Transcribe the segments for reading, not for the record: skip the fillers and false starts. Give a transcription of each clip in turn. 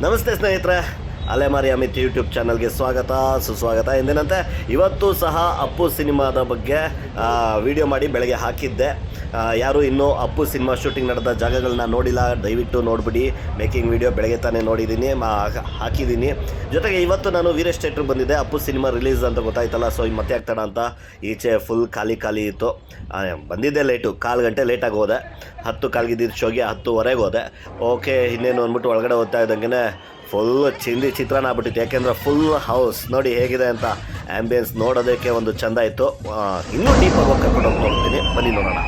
ನಮಸ್ತೆ ಸ್ನೇಹಿತರೆ, ಅಲೆಮಾರಿ ಅಮಿತ್ ಯೂಟ್ಯೂಬ್ ಚಾನಲ್ಗೆ ಸ್ವಾಗತ ಸುಸ್ವಾಗತ. ಎಂದಿನಂತೆ ಇವತ್ತು ಸಹ ಅಪ್ಪು ಸಿನಿಮಾದ ಬಗ್ಗೆ ವಿಡಿಯೋ ಮಾಡಿ ಬೆಳಗ್ಗೆ ಹಾಕಿದ್ದೆ. ಯಾರು ಇನ್ನೂ ಅಪ್ಪು ಸಿನಿಮಾ ಶೂಟಿಂಗ್ ನಡೆದ ಜಾಗಗಳನ್ನ ನೋಡಿಲ್ಲ, ದಯವಿಟ್ಟು ನೋಡಿಬಿಡಿ. ಮೇಕಿಂಗ್ ವಿಡಿಯೋ ಬೆಳಗ್ಗೆ ತಾನೇ ನೋಡಿದ್ದೀನಿ, ಹಾಕಿದ್ದೀನಿ. ಜೊತೆಗೆ ಇವತ್ತು ನಾನು ವೀರೇಶ್ ಥಿಯೇಟ್ರಿಗೆ ಬಂದಿದ್ದೆ. ಅಪ್ಪು ಸಿನಿಮಾ ರಿಲೀಸ್ ಅಂತ ಗೊತ್ತಾಯ್ತಲ್ಲ, ಸೊ ಮತ್ತೆ ಆಗ್ತಾಡ ಅಂತ ಈಚೆ ಫುಲ್ ಖಾಲಿ ಇತ್ತು. ಬಂದಿದ್ದೆ ಲೇಟು, 1/4 ಗಂಟೆ ಲೇಟಾಗಿ ಹೋದೆ. 10:15 ಶೋಗೆ 10:15 ಹೋದೆ. ಓಕೆ ಇನ್ನೇನು ಅಂದ್ಬಿಟ್ಟು ಒಳಗಡೆ ಹೋಗ್ತಾ ಇದ್ದಂಗೆ ಫುಲ್ ಚಿತ್ರಾನ್ನ ಆಗ್ಬಿಟ್ಟಿತ್ತು. ಯಾಕೆಂದರೆ ಫುಲ್ ಹೌಸ್ ನೋಡಿ ಹೇಗಿದೆ ಅಂತ. ಆ್ಯಂಬಿಯನ್ಸ್ ನೋಡೋದಕ್ಕೆ ಒಂದು ಚೆಂದ ಇತ್ತು. ಇನ್ನೂ ಡೀಪಾಗಿ ಹೋಗಿ ಕರ್ಕೊಂಡು ಹೋಗ್ತೀನಿ, ಬನ್ನಿ ನೋಡೋಣ.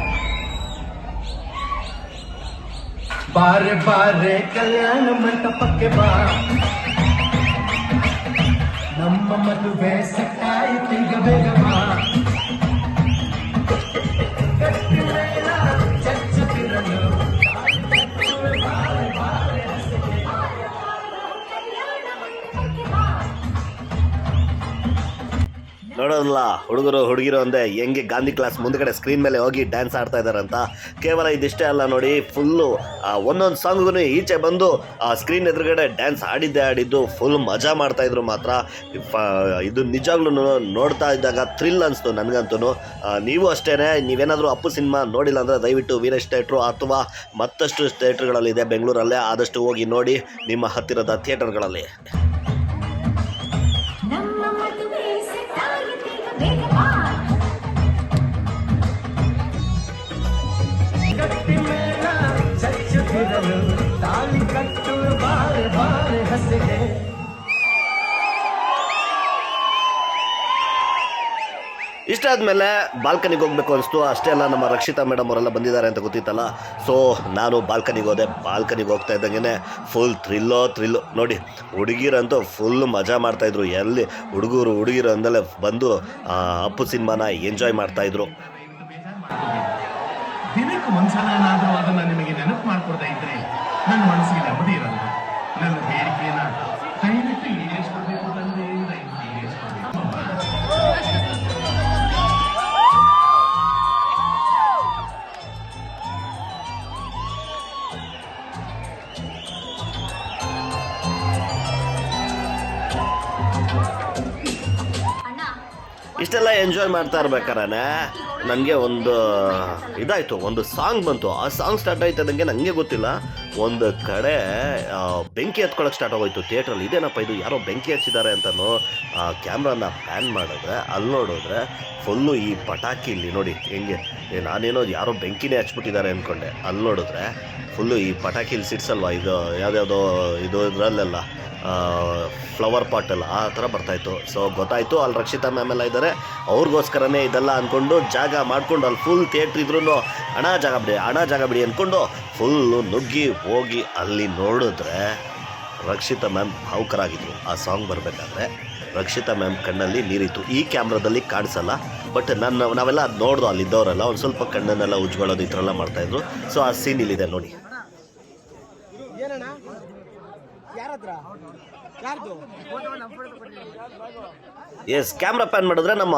ಬಾರೆ ಬಾರೆ ಕಲ್ಯಾಣ ಮಂಟಪಕ್ಕೆ ಬಾ, ನಮ್ಮ ಮದುವೆ ಸೆಟ್ಟಾಯಿತೀಗ ಬೇಗ ಬಾ. ನೋಡೋದಲ್ಲ ಹುಡುಗರು ಹುಡುಗಿರು ಅಂದರೆ ಹೆಂಗೆ ಗಾಂಧಿ ಕ್ಲಾಸ್ ಮುಂದ್ಗಡೆ ಸ್ಕ್ರೀನ್ ಮೇಲೆ ಹೋಗಿ ಡ್ಯಾನ್ಸ್ ಆಡ್ತಾ ಇದ್ದಾರಂತ. ಕೇವಲ ಇದಿಷ್ಟೇ ಅಲ್ಲ ನೋಡಿ, ಫುಲ್ಲು ಒಂದೊಂದು ಸಾಂಗ್ಗೂ ಈಚೆ ಬಂದು ಸ್ಕ್ರೀನ್ ಎದುರುಗಡೆ ಡ್ಯಾನ್ಸ್ ಆಡಿದ್ದು ಫುಲ್ ಮಜಾ ಮಾಡ್ತಾಯಿದ್ರು ಮಾತ್ರ. ಇದು ನಿಜವಾಗ್ಲೂ ನೋಡ್ತಾ ಇದ್ದಾಗ ಥ್ರಿಲ್ ಅನಿಸ್ತು ನನಗಂತೂ. ನೀವು ಅಷ್ಟೇ, ನೀವೇನಾದರೂ ಅಪ್ಪು ಸಿನಿಮಾ ನೋಡಿಲ್ಲ ಅಂದರೆ ದಯವಿಟ್ಟು ವೀರೇಶ್ ಥಿಯೇಟ್ರು ಅಥವಾ ಮತ್ತಷ್ಟು ಥಿಯೇಟ್ರ್ಗಳಲ್ಲಿದೆ ಬೆಂಗಳೂರಲ್ಲೇ, ಆದಷ್ಟು ಹೋಗಿ ನೋಡಿ ನಿಮ್ಮ ಹತ್ತಿರದ ಥಿಯೇಟರ್ಗಳಲ್ಲಿ. ಇಷ್ಟಾದಮೇಲೆ ಬಾಲ್ಕನಿಗೆ ಹೋಗ್ಬೇಕು ಅನಿಸ್ತು. ಅಷ್ಟೇ ಅಲ್ಲ, ನಮ್ಮ ರಕ್ಷಿತಾ ಮೇಡಮ್ ಅವರೆಲ್ಲ ಬಂದಿದ್ದಾರೆ ಅಂತ ಗೊತ್ತಿತ್ತಲ್ಲ, ಸೊ ನಾನು ಬಾಲ್ಕನಿಗೆ ಹೋದೆ. ಬಾಲ್ಕನಿಗೆ ಹೋಗ್ತಾ ಇದ್ದಂಗೆ ಫುಲ್ ಥ್ರಿಲ್ಲು ನೋಡಿ. ಹುಡುಗಿರಂತೂ ಫುಲ್ ಮಜಾ ಮಾಡ್ತಾಯಿದ್ರು. ಎಲ್ಲಿ ಹುಡುಗಿರು ಅಂದಲೇ ಬಂದು ಅಪ್ಪು ಸಿನಿಮಾನ ಎಂಜಾಯ್ ಮಾಡ್ತಾಯಿದ್ರು. ದಿನಕ್ಕೆ ಒಂದ್ಸಲ ಏನಾದರೂ ಅದನ್ನ ನಿಮಗೆ ನೆನಪು ಮಾಡ್ಕೊಡ್ತಾ ಇದ್ರೆ ನನ್ನ ಮನಸ್ಸಿಗೆ ನೆಮ್ಮದಿ ಇರಲ್ಲ. ನನ್ನ ಬೇಡಿಕೆಯನ್ನ ದಯವಿಟ್ಟು ಈಡೇರಿಸ್ಕೊಡ್ಬೇಕು ತಂದೆ. ಇಷ್ಟೆಲ್ಲ ಎಂಜಾಯ್ ಮಾಡ್ತಾ ಇರ್ಬೇಕಾರೆ ನನಗೆ ಒಂದು ಇದಾಯಿತು, ಒಂದು ಸಾಂಗ್ ಬಂತು. ಆ ಸಾಂಗ್ ಸ್ಟಾರ್ಟ್ ಆಯ್ತದಂಗೆ ನನಗೆ ಗೊತ್ತಿಲ್ಲ, ಒಂದು ಕಡೆ ಬೆಂಕಿ ಹತ್ಕೊಳ್ಳೋಕೆ ಸ್ಟಾರ್ಟ್ ಆಗೋಯ್ತು ಥಿಯೇಟ್ರಲ್ಲಿ. ಇದೇನಪ್ಪ ಇದು, ಯಾರೋ ಬೆಂಕಿ ಹಚ್ಚಿದ್ದಾರೆ ಅಂತಲೂ ಕ್ಯಾಮ್ರಾನ ಪ್ಯಾನ್ ಮಾಡಿದ್ರೆ ಅಲ್ಲಿ ನೋಡಿದ್ರೆ ಫುಲ್ಲು ಈ ಪಟಾಕಿ ಇಲ್ಲಿ ನೋಡಿ ಹೆಂಗೆ. ನಾನೇನೋ ಯಾರೋ ಬೆಂಕಿನೇ ಹಚ್ಬಿಟ್ಟಿದ್ದಾರೆ ಅಂದ್ಕೊಂಡೆ. ಅಲ್ಲಿ ನೋಡಿದ್ರೆ ಫುಲ್ಲು ಈ ಪಟಾಕಿಲಿ ಸಿಡ್ಸಲ್ವ, ಇದು ಯಾವುದ್ಯಾವುದೋ ಇದು ಇದರಲ್ಲೆಲ್ಲ ಫ್ಲವರ್ ಪಾಟೆಲ್ಲ ಆ ಥರ ಬರ್ತಾಯಿತ್ತು. ಸೊ ಗೊತ್ತಾಯಿತು ಅಲ್ಲಿ ರಕ್ಷಿತಾ ಮ್ಯಾಮ್ ಎಲ್ಲ ಇದ್ದಾರೆ, ಅವ್ರಿಗೋಸ್ಕರನೇ ಇದೆಲ್ಲ ಅಂದ್ಕೊಂಡು ಜಾಗ ಮಾಡ್ಕೊಂಡು ಅಲ್ಲಿ ಫುಲ್ ಥಿಯೇಟ್ರ್ ಇದ್ರೂ ಹಣ ಜಾಗ ಬಿಡಿ ಅಂದ್ಕೊಂಡು ಫುಲ್ಲು ನುಗ್ಗಿ ಹೋಗಿ ಅಲ್ಲಿ ನೋಡಿದ್ರೆ ರಕ್ಷಿತಾ ಮ್ಯಾಮ್ ಭಾವುಕರಾಗಿದ್ದರು. ಆ ಸಾಂಗ್ ಬರಬೇಕಾದ್ರೆ ರಕ್ಷಿತಾ ಮ್ಯಾಮ್ ಕಣ್ಣಲ್ಲಿ ನೀರಿತ್ತು. ಈ ಕ್ಯಾಮ್ರಾದಲ್ಲಿ ಕಾಣಿಸಲ್ಲ, ಬಟ್ ನಾವೆಲ್ಲ ಅದು ನೋಡ್ದು, ಅಲ್ಲಿದ್ದವರೆಲ್ಲ ಒಂದು ಸ್ವಲ್ಪ ಕಣ್ಣನ್ನೆಲ್ಲ ಉಜ್ಕೊಳ್ಳೋದು ಈ ಥರ ಎಲ್ಲ ಮಾಡ್ತಾಯಿದ್ರು. ಸೊ ಆ ಸೀನ್ ಇಲ್ಲಿದೆ ನೋಡಿ. ಎಸ್, ಕ್ಯಾಮ್ರಾ ಪ್ಯಾನ್ ಮಾಡಿದ್ರೆ ನಮ್ಮ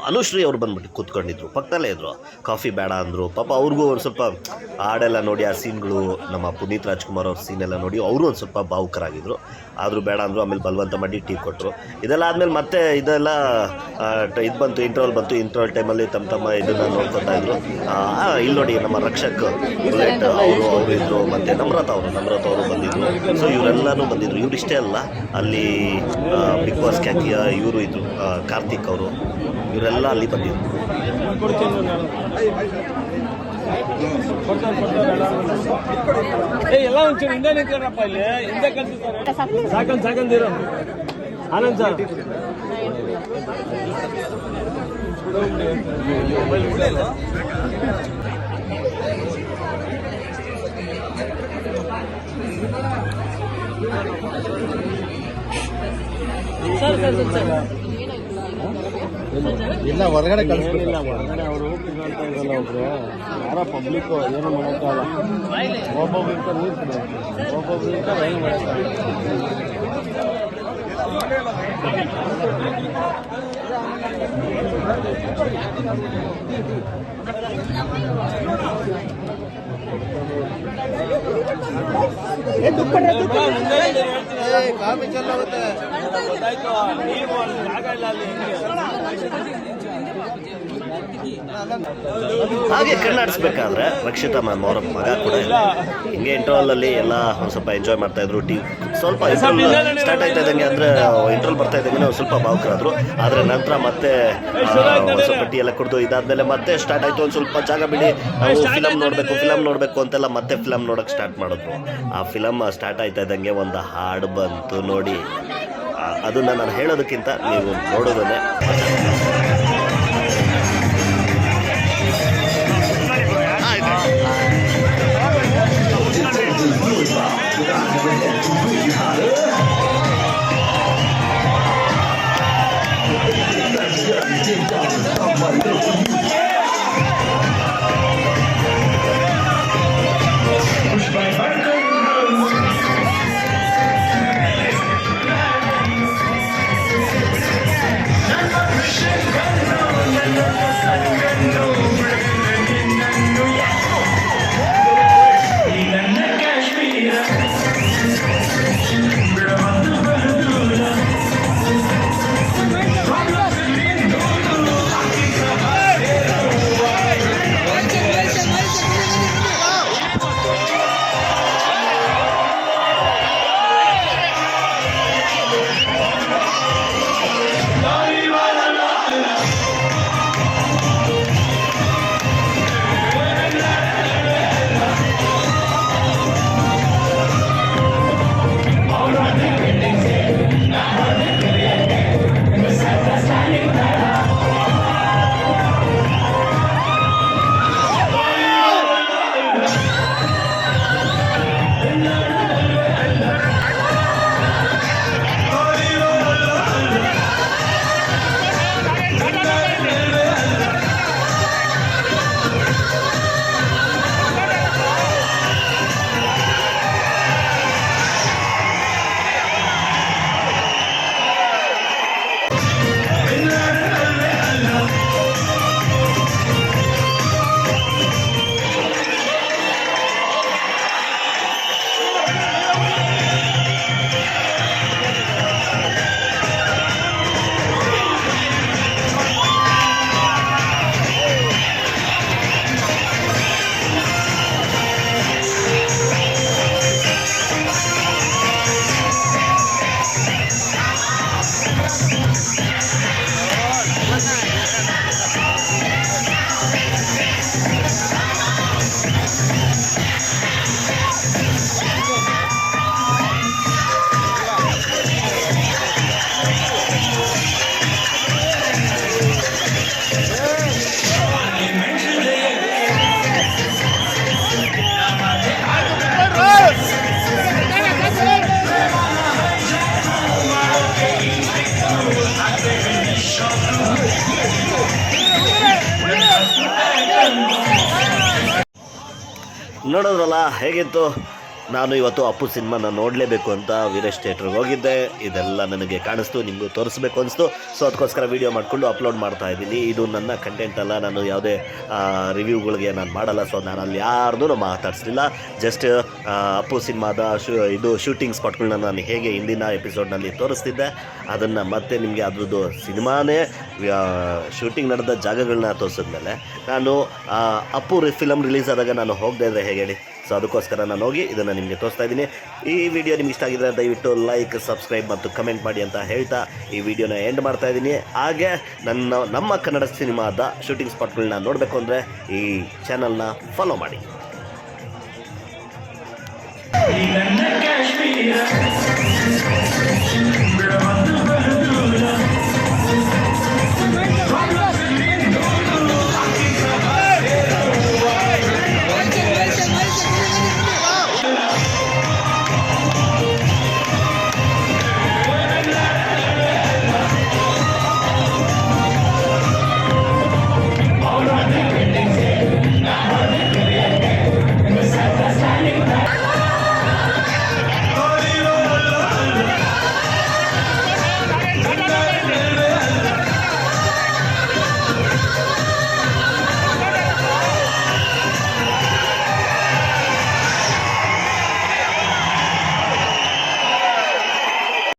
ಅನುಶ್ರೀ ಅವ್ರು ಬಂದ್ಬಿಟ್ಟು ಕೂತ್ಕೊಂಡಿದ್ರು, ಪಕ್ಕದಲ್ಲೇ ಇದ್ರು. ಕಾಫಿ ಬೇಡ ಅಂದರು. ಪಾಪ ಅವ್ರಿಗೂ ಒಂದು ಸ್ವಲ್ಪ ಹಾಡೆಲ್ಲ ನೋಡಿ, ಆ ಸೀನ್ಗಳು ನಮ್ಮ ಪುನೀತ್ ರಾಜ್ಕುಮಾರ್ ಅವ್ರ ಸೀನೆಲ್ಲ ನೋಡಿ ಅವರು ಒಂದು ಸ್ವಲ್ಪ ಭಾವುಕರಾಗಿದ್ದರು. ಆದರೂ ಬೇಡ ಅಂದರು. ಆಮೇಲೆ ಬಲವಂತ ಮಾಡಿ ಟೀ ಕೊಟ್ಟರು. ಇದೆಲ್ಲ ಆದಮೇಲೆ ಮತ್ತೆ ಇದೆಲ್ಲ ಇದು ಬಂತು, ಇಂಟರ್ವಲ್ ಟೈಮಲ್ಲಿ ತಮ್ಮ ಇದನ್ನು ನೋಡ್ಕೊತಾ ಇದ್ರು. ಇಲ್ಲಿ ನೋಡಿ ನಮ್ಮ ರಕ್ಷಕ್ ಬುಲೆಟ್ ಅವರು ಇದ್ದರು, ಮತ್ತು ನಮ್ರತಾ ಅವರು ಬಂದಿದ್ರು. ಸೊ ಇವರೆಲ್ಲನೂ ಬಂದಿದ್ರು. ಇವರಿಷ್ಟೇ ಅಲ್ಲ, ಅಲ್ಲಿ ಬಿಗ್ ಬಾಸ್ ಖ್ಯಾತಿಯ ಇವರು ಇದ್ದರು, ಕಾರ್ತಿಕ್ ಅವರು, ಇವರೆಲ್ಲ ಅಲ್ಲಿ ಬಂದಿದ್ರು. ಎಲ್ಲ ಒಂಚೂರು ಹಿಂದೆ ನಿಂತ್ಕೊಂಡ್ರಪ್ಪ ಇಲ್ಲಿ ಹಿಂದೆ ಕಲ್ತಿದ್ದಾರೆ ಸಾಕಂದಿರೋ ಆನಂದ್ ಸರ್ ಇಲ್ಲ ಹೊರಗಡೆ ಕಳಿಸ್ಬಿಟ್ಟಿಲ್ಲ ಹೊರಗಡೆ ಅವರು ಅಂತ ಇರಲ್ಲ ಒಬ್ರು ಯಾರೋ ಪಬ್ಲಿಕ್ ಏನು ಮಾಡೋಕ್ಕಾಗಲ್ಲ ಒಬ್ಬೊಬ್ರಿಂದ ನೀರು ಕುಡಿಯೋದು ಒಬ್ಬೊಬ್ರಿಂದ ಏನು ಕಾಫಿ ಚೆಲ್ಲ ಹೋಗುತ್ತೆ ಗೊತ್ತಾಯ್ತು ನೀರು ಜಾಗ ಇಲ್ಲ ಅಲ್ಲಿ ಹಾಗೆ ಕಣ್ಣಾಡಿಸ್ಬೇಕಾದ್ರೆ ರಕ್ಷಿತಾ ಮ್ಯಾಮ್ ಅವರ ಮಗ ಕೂಡ ಹಿಂಗೆ ಇಂಟರ್ವಲ್ ಅಲ್ಲಿ ಎಲ್ಲ ಒಂದು ಸ್ವಲ್ಪ ಎಂಜಾಯ್ ಮಾಡ್ತಾ ಇದ್ರು ಸ್ವಲ್ಪ ಇಂಟರ್ವಲ್ ಸ್ಟಾರ್ಟ್ ಆಯ್ತಾ ಇದ್ದಂಗೆ ಅಂದ್ರೆ ಇಂಟರ್ವಲ್ ಬರ್ತಾ ಇದ್ದಂಗೆ ಒಂದು ಸ್ವಲ್ಪ ಭಾವುಕರಾದ್ರು ಆದ್ರೆ ನಂತರ ಮತ್ತೆ ಒಂದು ಸ್ವಲ್ಪ ಟೀ ಎಲ್ಲ ಕುಡಿದು ಇದಾದ್ಮೇಲೆ ಮತ್ತೆ ಸ್ಟಾರ್ಟ್ ಆಯ್ತು ಒಂದು ಸ್ವಲ್ಪ ಜಾಗ ಬಿಡಿ ಫಿಲಮ್ ನೋಡ್ಬೇಕು ಅಂತೆಲ್ಲ ಮತ್ತೆ ಫಿಲಮ್ ನೋಡಕ್ ಸ್ಟಾರ್ಟ್ ಮಾಡಿದ್ರು ಆ ಫಿಲಮ್ ಸ್ಟಾರ್ಟ್ ಆಯ್ತಾ ಇದ್ದಂಗೆ ಒಂದು ಹಾಡು ಬಂತು ನೋಡಿ ಅದನ್ನ ನಾನು ಹೇಳೋದಕ್ಕಿಂತ ನೀವು ನೋಡೋದನ್ನೇ ನೋಡೋದ್ರಲ್ಲ ಹೇಗಿತ್ತು. ನಾನು ಇವತ್ತು ಅಪ್ಪು ಸಿನಿಮಾನ ನೋಡಲೇಬೇಕು ಅಂತ ವೀರೇಶ್ ಥಿಯೇಟ್ರಿಗೆ ಹೋಗಿದ್ದೆ. ಇದೆಲ್ಲ ನನಗೆ ಕಾಣಿಸ್ತು, ನಿಮಗೂ ತೋರಿಸ್ಬೇಕು ಅನಿಸ್ತು. ಸೊ ಅದಕ್ಕೋಸ್ಕರ ವೀಡಿಯೋ ಮಾಡಿಕೊಂಡು ಅಪ್ಲೋಡ್ ಮಾಡ್ತಾ ಇದ್ದೀನಿ. ಇದು ನನ್ನ ಕಂಟೆಂಟ್ ಅಲ್ಲ, ನಾನು ಯಾವುದೇ ರಿವ್ಯೂಗಳಿಗೆ ನಾನು ಮಾಡಲ್ಲ. ಸೊ ನಾನು ಅಲ್ಲಿ ಯಾರ್ದೂ ಮಾತಾಡಿಸ್ಲಿಲ್ಲ. ಜಸ್ಟ್ ಅಪ್ಪು ಸಿನಿಮಾದ ಶೂಟಿಂಗ್ ಸ್ಪಾಟ್ಗಳನ್ನ ನಾನು ಹೇಗೆ ಹಿಂದಿನ ಎಪಿಸೋಡ್ನಲ್ಲಿ ತೋರಿಸ್ತಿದ್ದೆ ಅದನ್ನು ಮತ್ತೆ ನಿಮಗೆ ಅದ್ರದ್ದು ಸಿನಿಮಾನೇ ಶೂಟಿಂಗ್ ನಡೆದ ಜಾಗಗಳನ್ನ ತೋರಿಸಿದ್ಮೇಲೆ ನಾನು ಅಪ್ಪು ಫಿಲಮ್ ರಿಲೀಸ್ ಆದಾಗ ನಾನು ಹೋಗದೆ ಅಂದರೆ ಹೇಗೆ ಹೇಳಿ. ಸೊ ಅದಕ್ಕೋಸ್ಕರ ನಾನು ಹೋಗಿ ಇದನ್ನು ನಿಮಗೆ ತೋರಿಸ್ತಾ ಇದ್ದೀನಿ. ಈ ವಿಡಿಯೋ ನಿಮ್ಗೆ ಇಷ್ಟ ಆಗಿದ್ರೆ ದಯವಿಟ್ಟು ಲೈಕ್, ಸಬ್ಸ್ಕ್ರೈಬ್ ಮತ್ತು ಕಮೆಂಟ್ ಮಾಡಿ ಅಂತ ಹೇಳ್ತಾ ಈ ವಿಡಿಯೋನ ಎಂಡ್ ಮಾಡ್ತಾ ಇದ್ದೀನಿ. ಹಾಗೆ ನಮ್ಮ ಕನ್ನಡ ಸಿನಿಮಾದ ಶೂಟಿಂಗ್ ಸ್ಪಾಟ್ಗಳನ್ನ ನೋಡಬೇಕು ಅಂದರೆ ಈ ಚಾನಲ್ನ ಫಾಲೋ ಮಾಡಿ.